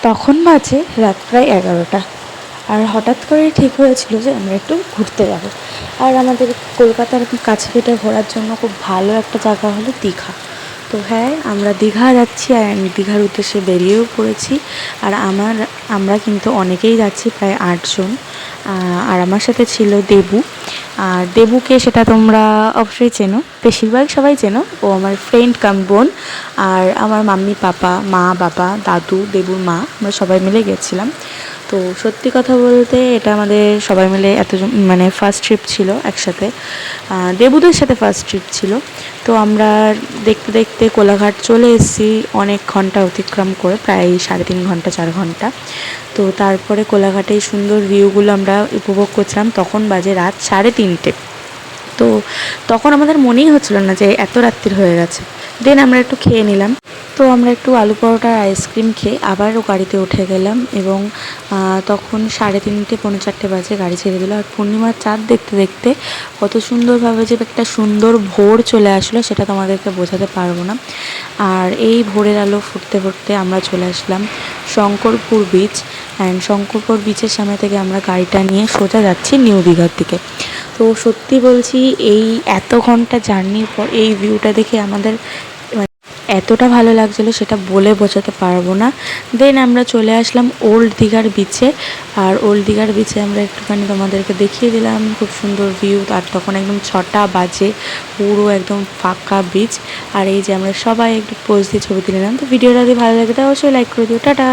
তখন বাজে রাত প্রায় 11টা। আর হঠাৎ করে ঠিক হয়েছিল যে আমরা একটু ঘুরতে যাব। আর আমাদের কলকাতার কাছে পিঠে ঘোরার জন্য খুব ভালো একটা জায়গা হলো দীঘা। তো হ্যাঁ, আমরা দীঘা যাচ্ছি আর দীঘার উদ্দেশ্যে বেরিয়েও পড়েছি। আর আমরা কিন্তু অনেকেই যাচ্ছি, প্রায় 8 জন। আর আমার সাথে ছিল দেবু। আর দেবুকে সেটা তোমরা অবশ্যই চেনো, বেশিরভাগ সবাই চেনো। ও আমার ফ্রেন্ড কাম বোন। আর আমার মাম্মি পাপা, মা বাবা, দাদু, দেবুর মা, আমরা সবাই মিলে গেছিলাম। তো সত্যি কথা বলতে এটা আমাদের সবাই মিলে এতজন মানে ফার্স্ট ট্রিপ ছিল একসাথে। দেবুদের সাথে ফার্স্ট ট্রিপ ছিল। তো আমরা দেখতে দেখতে কোলাঘাট চলে এসেছি অনেক ঘন্টা অতিক্রম করে, প্রায় 3.5 ঘন্টা 4 ঘন্টা। তো তারপরে কোলাঘাটের সুন্দর ভিউগুলো আমরা উপভোগ করছিলাম। তখন বাজে রাত 3:30। তো তখন আমাদের মনেই হচ্ছিল না যে এত রাত্রির হয়ে গেছে। দেন আমরা একটু খেয়ে নিলাম। তো আমরা একটু আলু পরোটা আর আইসক্রিম খেয়ে আবারও গাড়িতে উঠে গেলাম এবং তখন 3:30 পৌনে 4টে বাজে গাড়ি ছেড়ে দিল। আর পূর্ণিমার চাঁদ দেখতে দেখতে কত সুন্দরভাবে যে একটা সুন্দর ভোর চলে আসলো সেটা তোমাদেরকে বোঝাতে পারবো না। আর এই ভোরের আলো ফুটতে ফুটতে আমরা চলে আসলাম শঙ্করপুর বিচ। অ্যান্ড শঙ্করপুর বিচের সামনে থেকে আমরা গাড়িটা নিয়ে সোজা যাচ্ছি নিউ দীঘার দিকে। তো সত্যি বলছি, এই এত ঘন্টা জার্নির পর এই ভিউটা দেখে আমাদের এতটা ভালো লাগছিলো সেটা বলে বোঝাতে পারবো না। দেন আমরা চলে আসলাম ওল্ড দীঘার বিচে। আর ওল্ড দীঘার বিচে আমরা একটুখানি তোমাদেরকে দেখিয়ে দিলাম খুব সুন্দর ভিউ। আর তখন একদম 6টা বাজে, পুরো একদম ফাঁকা বিচ। আর এই যে আমরা সবাই একটু পোজ দিয়ে ছবি তুলে নিলাম। তো ভিডিওটা যদি ভালো লাগে তো অবশ্যই লাইক করে দিও। টাটা।